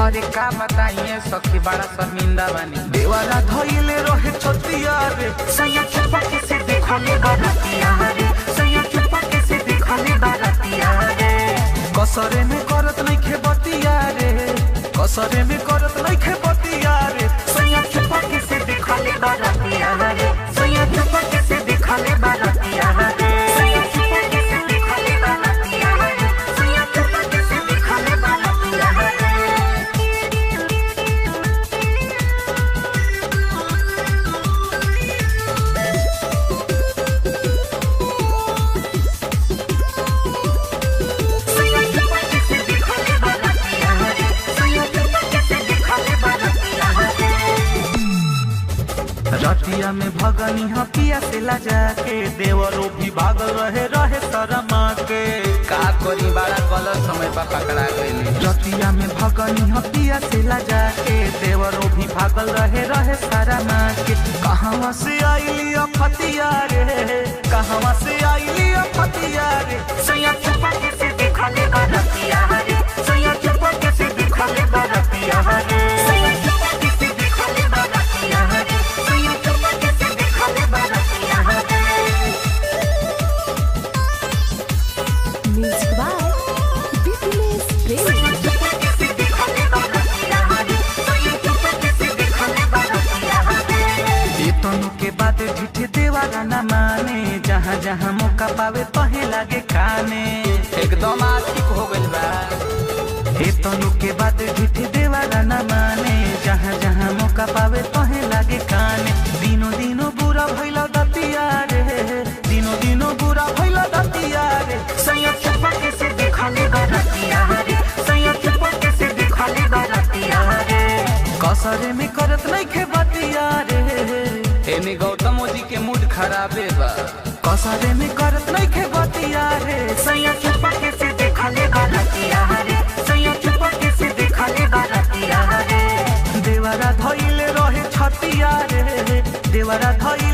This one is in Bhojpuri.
अरे का बताइए सखी बड़ा शर्मिंदा बानी। देवारा धइले रहे छतिया रे सैया चुपके से देखले बरतिया रे, सैया चुपके से देखले बरतिया रे। कसरे में करत नहीं खेबतिया रे, कसरे में करत नहीं खेबतिया रे। सैया चुपके से देखले बरतिया रे, सैया चुपके से देखले बरतिया रे, सैया चुपके से देखले बरतिया रे, सैया चुपके से देखले बरतिया रे। रतिया में भगनी हपिया से लजा के देवरो भी भागल रहे शरमा के। का करी बड़ा गलत समय पर पकड़ा गइली। रतिया में भगनी हपिया से लजा के देवरो भी भागल रहे शरमा के। कहवा से आइली अफतिया रे, कहवा से आइली अफतिया रे। सैया चुपके से देखले बरतिया रे, सैया चुपके से देखले बरतिया रे, सैया चुपके से देखले बरतिया रे, सैया चुपके से देखले बरतिया रे। म्यूजिक बाय बीटीएस प्रेम। सैया चुपके से देखले बरतिया रे, सैया चुपके से देखले बरतिया रे। ये तनु के बात झूठे देवारा न माने, जहाँ जहाँ मौका पावे तहे लागे खाने। एकदम आशिक हो गइल बा। ये तनु के बात झूठे देवारा न माने, जहाँ जहाँ मौका पावे तहे लागे खाने। दिनो दिनो बुरा भइल दतिया रे, दिनो दिनो बुरा भइल दतिया रे। सैया चुपके से देखले बरतिया रे, सैया चुपके से देखले बरतिया रे। कसरे में करत नहीं खेबतिया रे। एने गौतम जी के मूड खराबे बा। कसरे में करत नहीं खेबतिया रे। सैया चुपके से देखले बरतिया रे, सैया चुपके से देखले बरतिया रे। देवरा धइले रहे छतिया रे, देवरा धइले